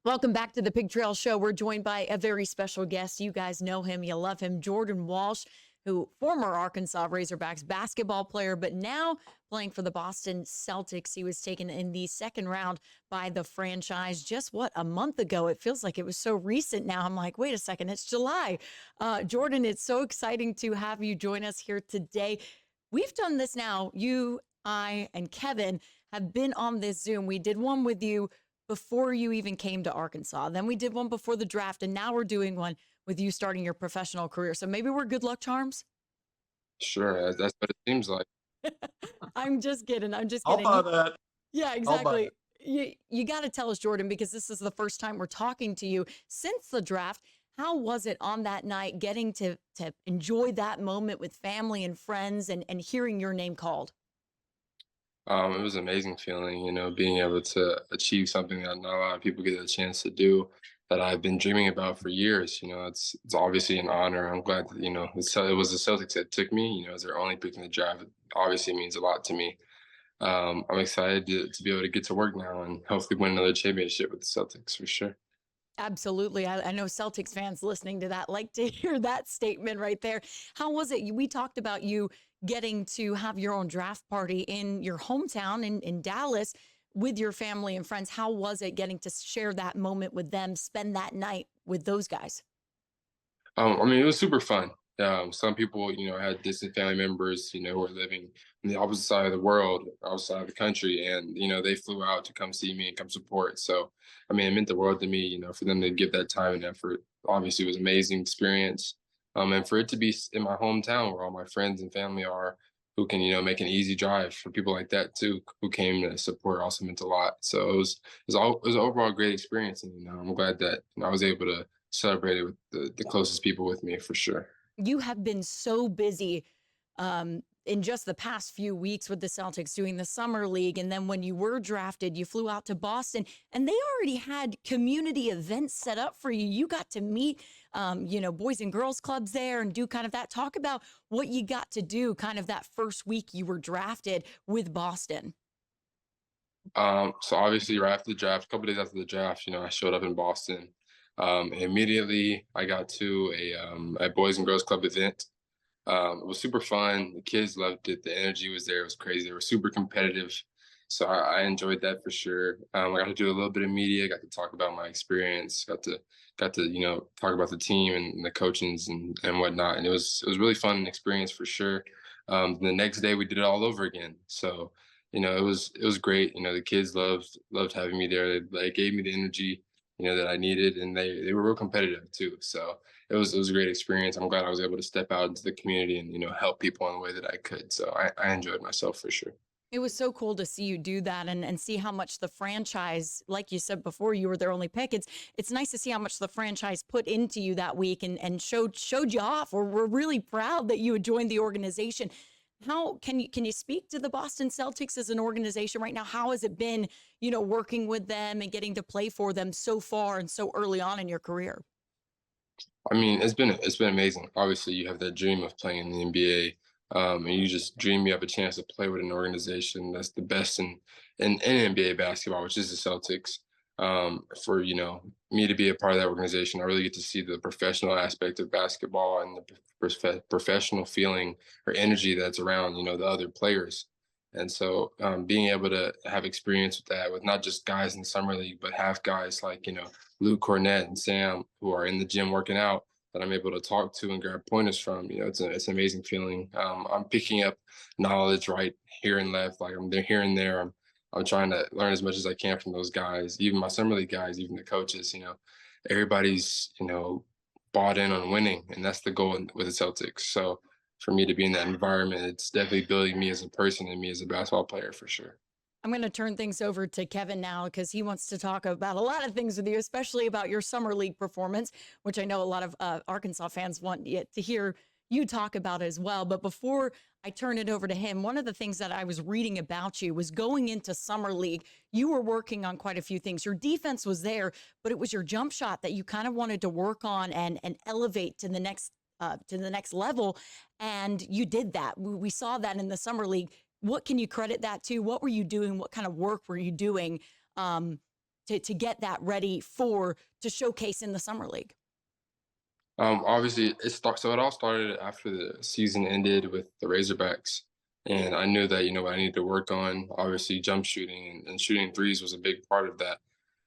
Welcome back to the Pig Trail Show. We're joined by a very special guest. You guys know him, you love him, Jordan Walsh, who former Arkansas Razorbacks basketball player, but now playing for the Boston Celtics. He was taken in the second round by the franchise just a month ago. It feels like it was so recent now. I'm like, wait a second, it's July. Jordan, it's so exciting to have you join us here today. We've done this now. You, I, and Kevin have been on this Zoom. We did one with you before you even came to Arkansas. Then we did one before the draft, and now we're doing one with you starting your professional career. So maybe we're good luck charms. Sure, that's what it seems like. I'm just kidding. I'm just I'll kidding. buy that. Yeah, I'll buy exactly. it. You got to tell us, Jordan, because this is the first time we're talking to you since the draft. How was it on that night getting to enjoy that moment with family and friends and hearing your name called? It was an amazing feeling, being able to achieve something that not a lot of people get a chance to do that I've been dreaming about for years. It's obviously an honor. I'm glad that, it was the Celtics that took me, as their only pick in the draft. It obviously means a lot to me. I'm excited to be able to get to work now and hopefully win another championship with the Celtics for sure. Absolutely. I know Celtics fans listening to that like to hear that statement right there. How was it? We talked about you getting to have your own draft party in your hometown in Dallas with your family and friends. How was it getting to share that moment with them, spend that night with those guys? It was super fun. Some people, had distant family members, who were living on the opposite side of the world, outside of the country, and they flew out to come see me and come support. So, it meant the world to me, for them to give that time and effort. Obviously, it was an amazing experience, and for it to be in my hometown where all my friends and family are, who can, make an easy drive for people like that too, who came to support, also meant a lot. So it was an overall great experience, and I'm glad that I was able to celebrate it with the closest people with me for sure. You have been so busy in just the past few weeks with the Celtics doing the summer league. And then when you were drafted, you flew out to Boston and they already had community events set up for you. You got to meet, boys and girls clubs there and do kind of that. Talk about what you got to do kind of that first week you were drafted with Boston. So obviously, right after the draft, a couple days after the draft, I showed up in Boston. Immediately, I got to a Boys and Girls Club event. It was super fun. The kids loved it. The energy was there. It was crazy. They were super competitive. So I enjoyed that for sure. I got to do a little bit of media. Got to talk about my experience. Got to talk about the team and the coachings and whatnot. And it was really fun experience for sure. The next day we did it all over again. So it was great. The kids loved having me there. They gave me the energy that I needed, and they were real competitive too. So it was a great experience. I'm glad I was able to step out into the community and help people in the way that I could. So I enjoyed myself for sure. It was so cool to see you do that and see how much the franchise, like you said before, you were their only pick. It's nice to see how much the franchise put into you that week and showed you off. We're really proud that you had joined the organization. How can you speak to the Boston Celtics as an organization right now? How has it been, working with them and getting to play for them so far and so early on in your career? It's been amazing. Obviously, you have that dream of playing in the NBA, and you just dream you have a chance to play with an organization that's the best in NBA basketball, which is the Celtics. For me to be a part of that organization, I really get to see the professional aspect of basketball and the professional feeling or energy that's around the other players. And so being able to have experience with that, with not just guys in the summer league, but have guys like Luke Cornett and Sam who are in the gym working out that I'm able to talk to and grab pointers from. It's an amazing feeling. I'm picking up knowledge right here and left, like I'm there here and there. I'm trying to learn as much as I can from those guys, even my summer league guys, even the coaches. Everybody's bought in on winning, and that's the goal with the Celtics. So for me to be in that environment, it's definitely building me as a person and me as a basketball player for sure. I'm going to turn things over to Kevin now because he wants to talk about a lot of things with you, especially about your summer league performance, which I know a lot of Arkansas fans want to hear you talk about as well. But before I turn it over to him, one of the things that I was reading about you was going into summer league, you were working on quite a few things. Your defense was there, but it was your jump shot that you kind of wanted to work on and elevate to the next level. And you did that. We saw that in the summer league. What can you credit that to? What were you doing? What kind of work were you doing to get that ready to showcase in the summer league? Obviously, so it all started after the season ended with the Razorbacks, and I knew that what I needed to work on. Obviously, jump shooting and shooting threes was a big part of that.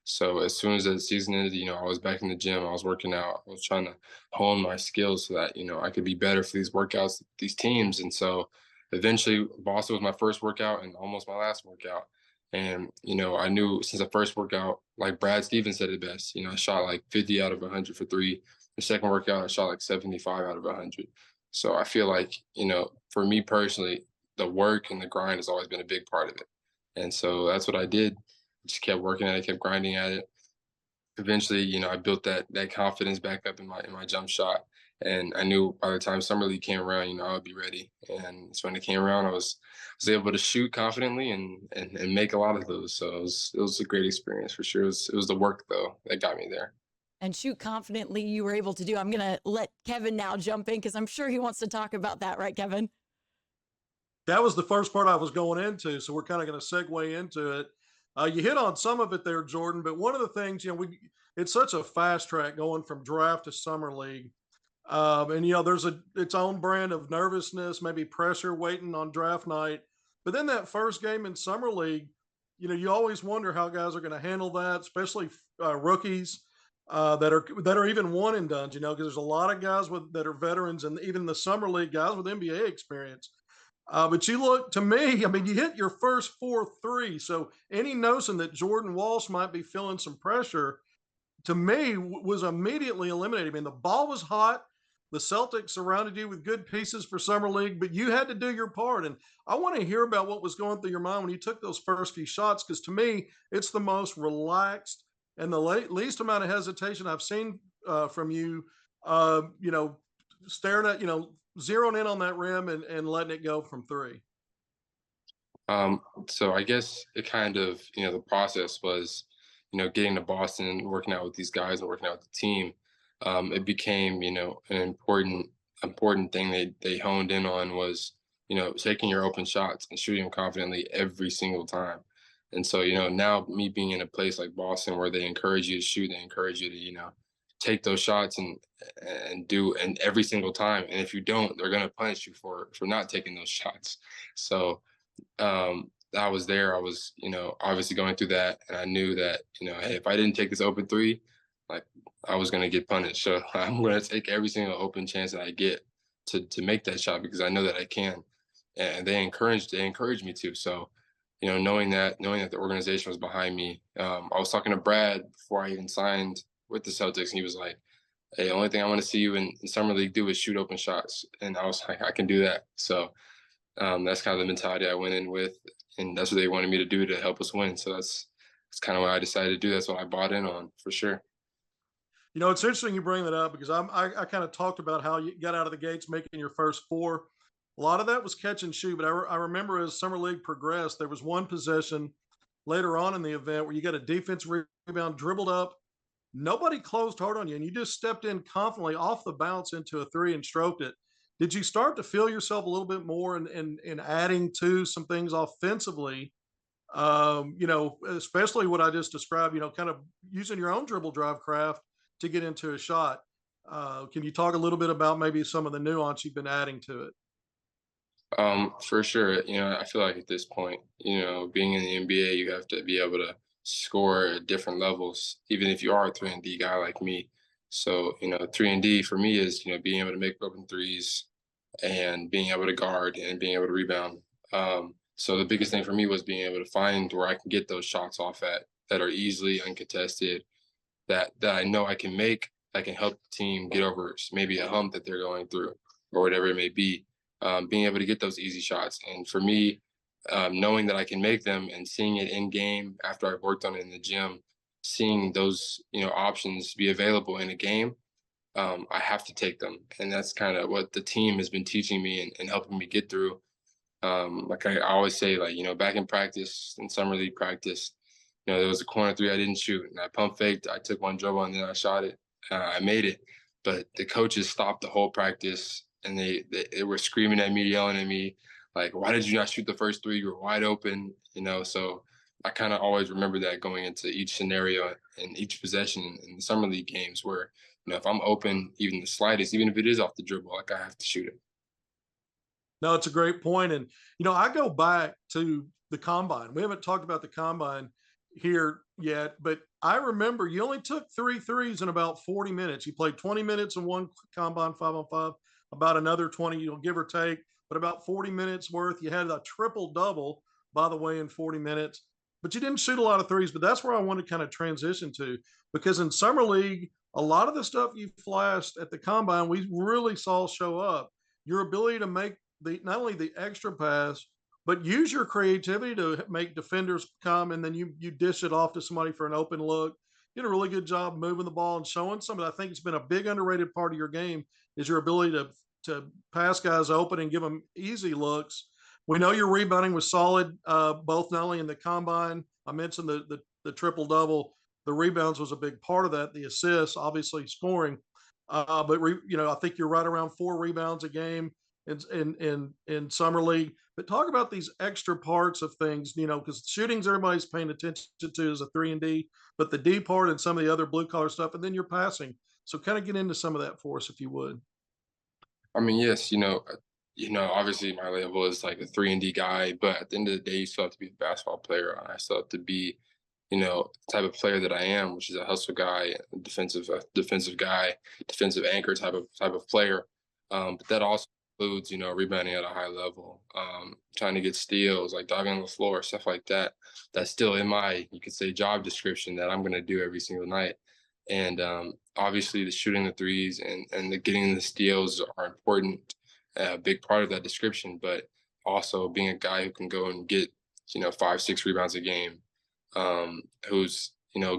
So as soon as the season ended, I was back in the gym. I was working out. I was trying to hone my skills so that I could be better for these workouts, these teams. And so eventually, Boston was my first workout and almost my last workout. And I knew since the first workout, like Brad Stevens said it best. I shot like 50 out of 100 for three. The second workout, I shot like 75 out of 100. So I feel like, for me personally, the work and the grind has always been a big part of it. And so that's what I did. Just kept working at it, kept grinding at it. Eventually, I built that confidence back up in my jump shot. And I knew by the time summer league came around, I would be ready. And so when it came around, I was able to shoot confidently and make a lot of those. So it was a great experience for sure. It was the work though that got me there. And shoot confidently, you were able to do. I'm going to let Kevin now jump in because I'm sure he wants to talk about that, right, Kevin? That was the first part I was going into, so we're kind of going to segue into it. You hit on some of it there, Jordan, but one of the things, it's such a fast track going from draft to summer league. And there's its own brand of nervousness, maybe pressure waiting on draft night. But then that first game in summer league, you always wonder how guys are going to handle that, especially rookies that are even one and done. Because there's a lot of guys that are veterans, and even the summer league guys with NBA experience. But you look to me, I mean, you hit your first 4-3. So any notion that Jordan Walsh might be feeling some pressure, to me, was immediately eliminated. I mean, the ball was hot. The Celtics surrounded you with good pieces for summer league, but you had to do your part. And I want to hear about what was going through your mind when you took those first few shots, because to me, it's the most relaxed and the least amount of hesitation I've seen from you. Staring at zeroing in on that rim and letting it go from three. So I guess it kind of, the process was, getting to Boston and working out with these guys and working out with the team. It became, an important thing they honed in on was, taking your open shots and shooting them confidently every single time. And so, now me being in a place like Boston where they encourage you to shoot, they encourage you to, take those shots and every single time. And if you don't, they're gonna punish you for not taking those shots. So I was there. I was, obviously going through that, and I knew that, hey, if I didn't take this open three, like I was gonna get punished. So I'm gonna take every single open chance that I get to make that shot because I know that I can. And they encouraged me to. So, knowing that the organization was behind me, I was talking to Brad before I even signed with the Celtics, and he was like, "Hey, the only thing I want to see you in summer league do is shoot open shots." And I was like, "I can do that." So that's kind of the mentality I went in with, and that's what they wanted me to do to help us win. So that's kind of what I decided to do. That's what I bought in on for sure. It's interesting you bring that up because I kind of talked about how you got out of the gates making your first four. A lot of that was catch and shoot, but I remember as summer league progressed, there was one possession later on in the event where you got a defense rebound, dribbled up, nobody closed hard on you, and you just stepped in confidently off the bounce into a three and stroked it. Did you start to feel yourself a little bit more in adding to some things offensively? Especially what I just described, kind of using your own dribble drive craft to get into a shot. Can you talk a little bit about maybe some of the nuance you've been adding to it? For sure. I feel like at this point, being in the NBA, you have to be able to score at different levels, even if you are a 3-and-D guy like me. So, 3-and-D for me is, being able to make open threes and being able to guard and being able to rebound. So the biggest thing for me was being able to find where I can get those shots off at that are easily uncontested, that I know I can make, that can help the team get over maybe a hump that they're going through or whatever it may be. Being able to get those easy shots, and for me, knowing that I can make them and seeing it in game after I've worked on it in the gym, seeing those options be available in a game, I have to take them, and that's kind of what the team has been teaching me and helping me get through. Like I always say, like back in practice, in summer league practice, there was a corner three I didn't shoot, and I pump faked. I took one dribble and then I shot it. I made it, but the coaches stopped the whole practice, and they were screaming at me, yelling at me, like, "Why did you not shoot the first three? You were wide open." So I kind of always remember that going into each scenario and each possession in the summer league games where, if I'm open, even the slightest, even if it is off the dribble, like I have to shoot it. No, it's a great point. And, I go back to the combine. We haven't talked about the combine here yet, but I remember you only took 3 threes in about 40 minutes. You played 20 minutes in one combine 5-on-5, about another 20, give or take, but about 40 minutes worth. You had a triple double, by the way, in 40 minutes, but you didn't shoot a lot of threes. But that's where I want to kind of transition to, because in summer league, a lot of the stuff you flashed at the combine, we really saw show up. Your ability to make not only the extra pass, but use your creativity to make defenders come, and then you dish it off to somebody for an open look. You did a really good job moving the ball and showing some. I think it's been a big underrated part of your game is your ability to pass guys open and give them easy looks. We know your rebounding was solid, both not only in the combine. I mentioned the triple double. The rebounds was a big part of that. The assists, obviously scoring, but I think you're right around 4 rebounds a game in summer league. But talk about these extra parts of things, because shootings everybody's paying attention to is a 3-and-D, but the D part and some of the other blue collar stuff, and then you're passing. So kind of get into some of that for us, if you would. I mean, yes, obviously my label is like a 3-and-D guy, but at the end of the day, you still have to be a basketball player. I still have to be, the type of player that I am, which is a hustle guy, defensive guy, defensive anchor type of player. But that also includes, rebounding at a high level, trying to get steals, like diving on the floor, stuff like that. That's still in my, you could say, job description that I'm going to do every single night. And obviously, the shooting the threes and the getting the steals are important, a big part of that description. But also being a guy who can go and get 5-6 rebounds a game, whose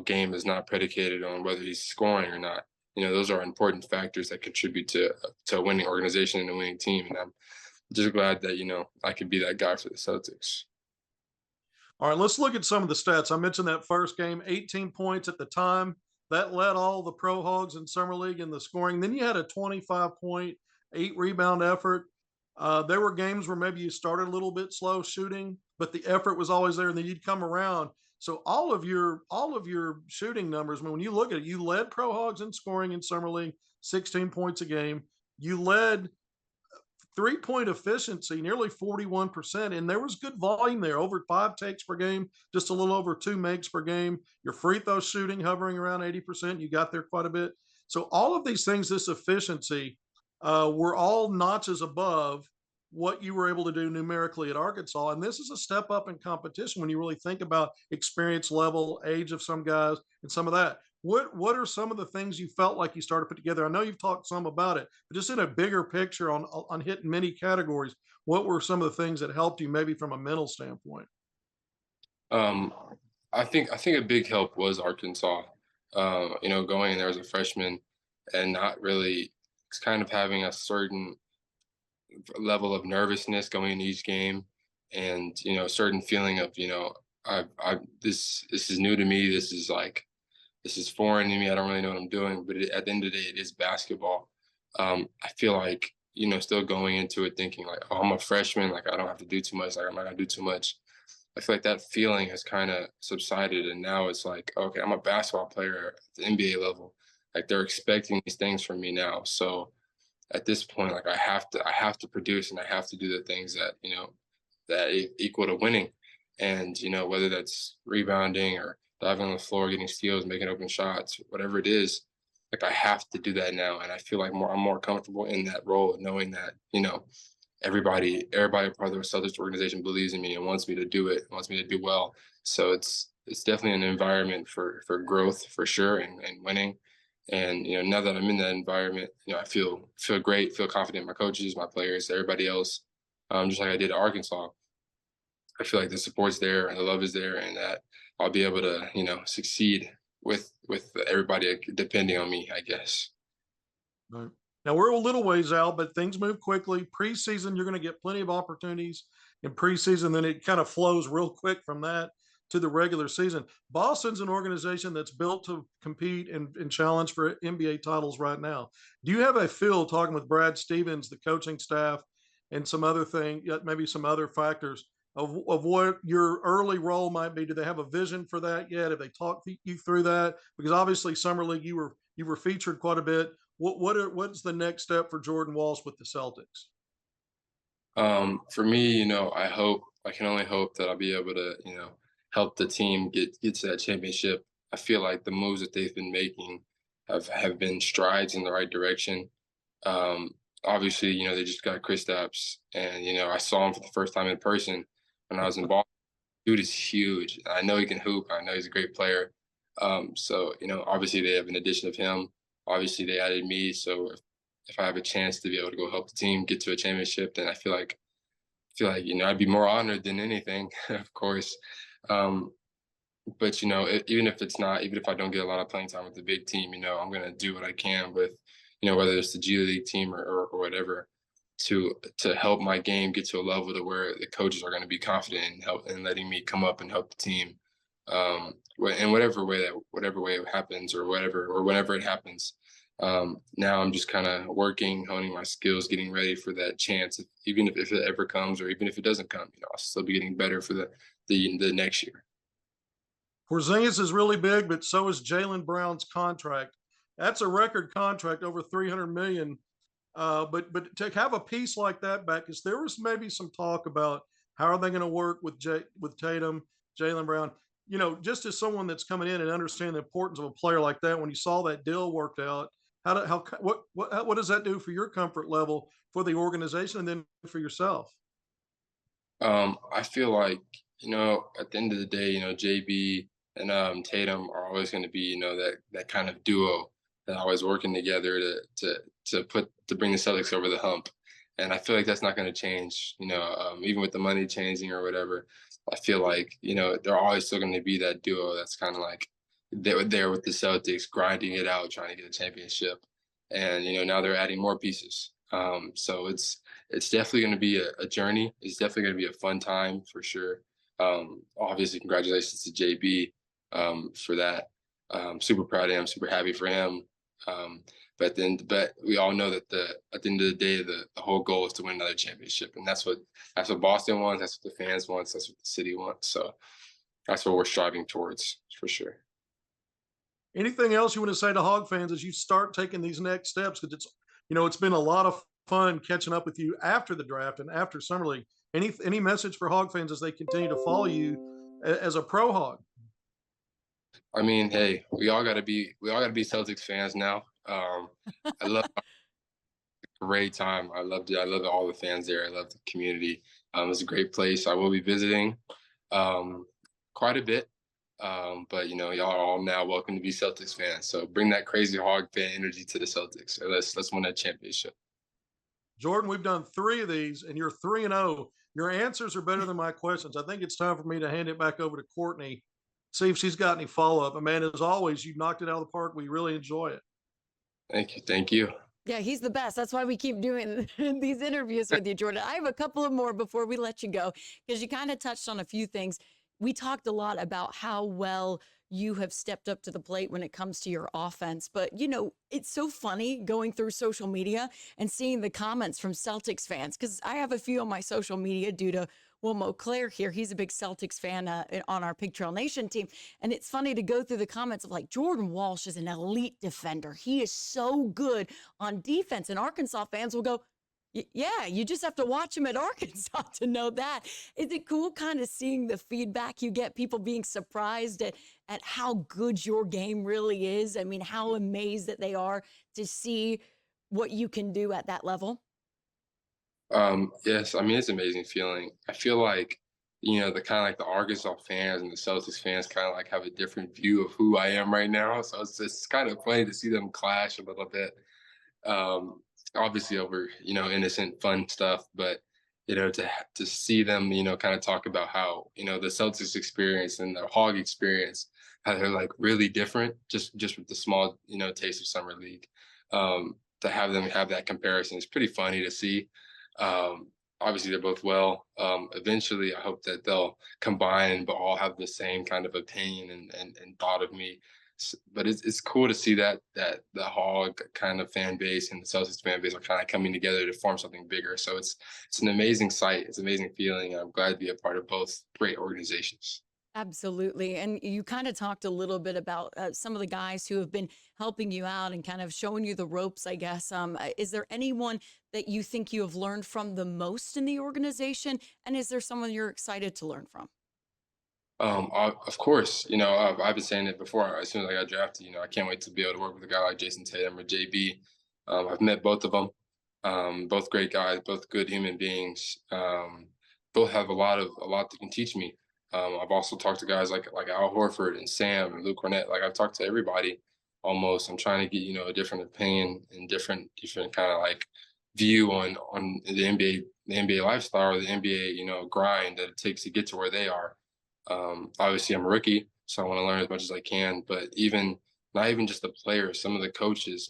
game is not predicated on whether he's scoring or not. Those are important factors that contribute to a winning organization and a winning team. And I'm just glad that I could be that guy for the Celtics. All right, let's look at some of the stats. I mentioned that first game, 18 points at the time. That led all the Pro Hogs in Summer League in the scoring. Then you had a 25-point, 8-rebound effort. There were games where maybe you started a little bit slow shooting, but the effort was always there, and then you'd come around. So all of your shooting numbers, I mean, when you look at it, you led Pro Hogs in scoring in Summer League, 16 points a game. You led 3-point efficiency, nearly 41%. And there was good volume there, over 5 takes per game, just a little over 2 makes per game. Your free throw shooting hovering around 80%. You got there quite a bit. So all of these things, this efficiency, were all notches above what you were able to do numerically at Arkansas. And this is a step up in competition when you really think about experience level, age of some guys, and some of that. What are some of the things you felt like you started to put together? I know you've talked some about it, but just in a bigger picture on hitting many categories, what were some of the things that helped you maybe from a mental standpoint? Um, I think a big help was Arkansas. Going in there as a freshman and not really, it's kind of having a certain level of nervousness going into each game, and a certain feeling of I this is new to me. This is foreign to me. I don't really know what I'm doing, but at the end of the day, it is basketball. I feel like, still going into it thinking like, oh, I'm a freshman. Like, I don't have to do too much. Like, I'm not going to do too much. I feel like that feeling has kind of subsided. And now it's like, okay, I'm a basketball player at the NBA level. Like, they're expecting these things from me now. So at this point, like, I have to produce, and I have to do the things that equal to winning. And, whether that's rebounding or diving on the floor, getting steals, making open shots, whatever it is, like, I have to do that now. And I feel like I'm more comfortable in that role, knowing that, everybody part of the Celtics organization believes in me and wants me to do it, wants me to do well. So it's definitely an environment for growth for sure, and winning. And now that I'm in that environment, I feel great, feel confident in my coaches, my players, everybody else. Just like I did at Arkansas. I feel like the support's there and the love is there, and that I'll be able to, succeed with everybody depending on me, I guess. Right. Now we're a little ways out, but things move quickly. Preseason, you're going to get plenty of opportunities in preseason. Then it kind of flows real quick from that to the regular season. Boston's an organization that's built to compete and challenge for NBA titles right now. Do you have a feel, talking with Brad Stevens, the coaching staff, and some other thing, maybe some other factors? of what your early role might be? Do they have a vision for that yet? Have they talked you through that? Because obviously summer league you were featured quite a bit. What's the next step for Jordan Walsh with the Celtics? For me, I can only hope that I'll be able to, help the team get to that championship. I feel like the moves that they've been making have been strides in the right direction. Um, Obviously, they just got Kristaps, and I saw him for the first time in person when I was in Boston. Dude is huge. I know he can hoop. I know he's a great player. So obviously they have an addition of him. Obviously they added me. So if I have a chance to be able to go help the team get to a championship, then I feel like I'd be more honored than anything, of course. Um, but even if it's not, even if I don't get a lot of playing time with the big team, I'm gonna do what I can with, whether it's the G League team or whatever, to help my game get to a level to where the coaches are going to be confident in help and letting me come up and help the team. In whatever way it happens or whenever it happens. Now I'm just kind of working, honing my skills, getting ready for that chance. Even if it ever comes, or even if it doesn't come, I'll still be getting better for the next year. Porzingis is really big, but so is Jalen Brown's contract. That's a record contract, over 300 million. But to have a piece like that back, because there was maybe some talk about how are they going to work with with Tatum, Jalen Brown. Just as someone that's coming in and understanding the importance of a player like that, when you saw that deal worked out, what does that do for your comfort level for the organization and then for yourself? I feel like, at the end of the day, JB and Tatum are always going to be, that kind of duo that always working together to bring the Celtics over the hump. And I feel like that's not going to change, even with the money changing or whatever. I feel like, they're always still going to be that duo that's kind of like they were there with the Celtics, grinding it out, trying to get a championship. And, now they're adding more pieces. So it's definitely going to be a journey. It's definitely going to be a fun time for sure. Obviously, congratulations to JB for that. Super proud of him. Super happy for him. But we all know that at the end of the day, the whole goal is to win another championship, and that's what Boston wants. That's what the fans want. That's what the city wants. So that's what we're striving towards for sure. Anything else you want to say to Hog fans as you start taking these next steps? Because it's been a lot of fun catching up with you after the draft and after summer league. Any message for Hog fans as they continue to follow you as a pro Hog? I mean, hey, we all gotta be Celtics fans now. I love a great time. I loved it. I love all the fans there. I love the community. It's a great place. I will be visiting quite a bit. But y'all are all now welcome to be Celtics fans. So bring that crazy hog fan energy to the Celtics. So let's win that championship. Jordan, we've done three of these, and you're 3-0. Your answers are better than my questions. I think it's time for me to hand it back over to Courtney, see if she's got any follow up. And man, as always, you knocked it out of the park. We really enjoy it. Thank you. Thank you. Yeah, he's the best. That's why we keep doing these interviews with you, Jordan. I have a couple of more before we let you go, because you kind of touched on a few things. We talked a lot about how well you have stepped up to the plate when it comes to your offense. But, it's so funny going through social media and seeing the comments from Celtics fans, because I have a few on my social media due to Wilmo Claire here. He's a big Celtics fan on our Pig Trail Nation team. And it's funny to go through the comments of like, Jordan Walsh is an elite defender. He is so good on defense. And Arkansas fans will go, yeah, you just have to watch him at Arkansas to know that. Is it cool kind of seeing the feedback you get, people being surprised at how good your game really is? I mean, how amazed that they are to see what you can do at that level? Yes, I mean it's an amazing feeling. I feel like, the kind of like the Arkansas fans and the Celtics fans kind of like have a different view of who I am right now. So it's just kind of funny to see them clash a little bit. Um, Obviously over, innocent fun stuff, but to see them, kind of talk about how, the Celtics experience and the Hog experience, how they're like really different, just with the small, taste of summer league. To have them have that comparison is pretty funny to see. Um, Obviously, they're both well. Eventually, I hope that they'll combine, but all have the same kind of opinion and thought of me. But it's cool to see that the Hog kind of fan base and the Celtics fan base are kind of coming together to form something bigger. So it's an amazing sight. It's an amazing feeling. I'm glad to be a part of both great organizations. Absolutely. And you kind of talked a little bit about some of the guys who have been helping you out and kind of showing you the ropes, I guess. Is there anyone that you think you have learned from the most in the organization? And is there someone you're excited to learn from? Of course, I've been saying it before. As soon as I got drafted, I can't wait to be able to work with a guy like Jason Tatum or JB. I've met both of them. Both great guys, both good human beings. Both have a lot that can teach me. I've also talked to guys like Al Horford and Sam and Luke Cornett. Like I've talked to everybody almost. I'm trying to get a different opinion and different kind of like view on the NBA lifestyle or the NBA grind that it takes to get to where they are. Obviously, I'm a rookie, so I want to learn as much as I can. But not even just the players, some of the coaches.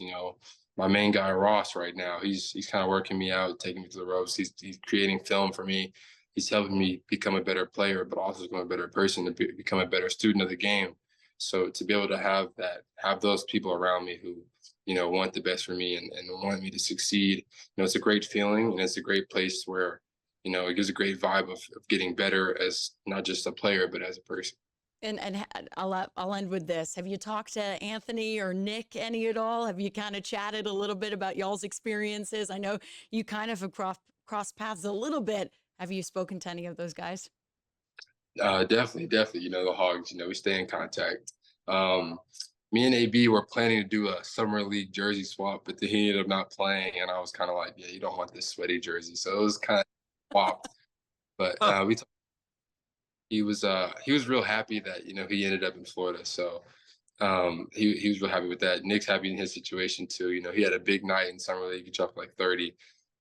My main guy Ross right now, he's kind of working me out, taking me to the ropes. He's creating film for me. He's helping me become a better player, but also become a better person, to become a better student of the game. So to be able to have those people around me who want the best for me and want me to succeed, it's a great feeling, and it's a great place where it gives a great vibe of getting better as not just a player, but as a person. And I'll end with this. Have you talked to Anthony or Nick any at all? Have you kind of chatted a little bit about y'all's experiences? I know you kind of have crossed paths a little bit. Have you spoken to any of those guys? Definitely. The Hogs. We stay in contact. Me and AB were planning to do a summer league jersey swap, but then he ended up not playing, and I was kind of like, yeah, you don't want this sweaty jersey, so it was kind of swapped. But he was real happy that he ended up in Florida. So he was real happy with that. Nick's happy in his situation too. He had a big night in summer league. He dropped like 30.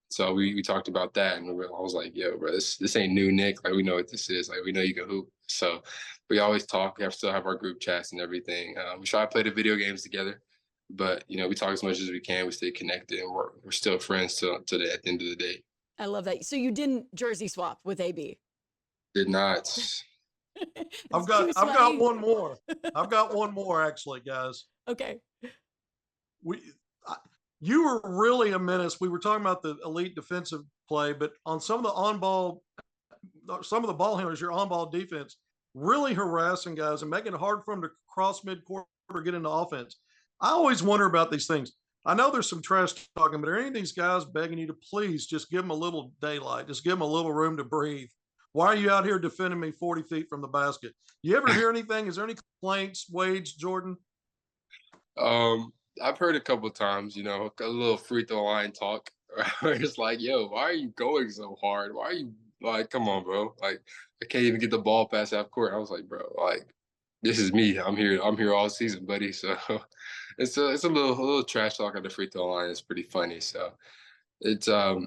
So we talked about that, and I was like, "Yo, bro, this ain't new, Nick. Like we know what this is. Like we know you can hoop." So we always talk. Still have our group chats and everything. We try to play the video games together, but we talk as much as we can. We stay connected, and we're still friends at the end of the day. I love that. So you didn't jersey swap with AB? Did not. I've got one more. I've got one more actually, guys. Okay. We you were really a menace. We were talking about the elite defensive play, but on some of the ball handlers, your on-ball defense, really harassing guys and making it hard for them to cross mid-court or get into offense. I always wonder about these things. I know there's some trash talking, but are any of these guys begging you to please just give them a little daylight, just give them a little room to breathe? Why are you out here defending me 40 feet from the basket? You ever hear anything? Is there any complaints, Wage, Jordan? I've heard a couple of times, a little free throw line talk. Where it's like, yo, why are you going so hard? Why are you like, come on, bro? Like, I can't even get the ball past half court. I was like, bro, like, this is me. I'm here all season, buddy. So it's a little trash talk at the free throw line. It's pretty funny. So it's all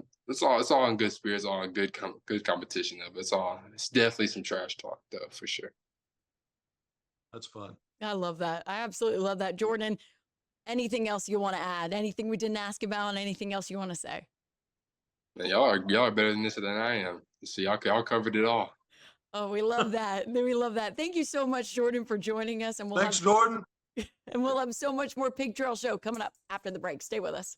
in good spirits, all in good competition though. But it's definitely some trash talk though, for sure. That's fun. I love that. I absolutely love that. Jordan, anything else you want to add? Anything we didn't ask about? Anything else you want to say? Man, y'all are better than this than I am. So y'all covered it all. Oh, we love that. We love that. Thank you so much, Jordan, for joining us. Thanks, Jordan. And we'll have so much more Pig Trail Show coming up after the break. Stay with us.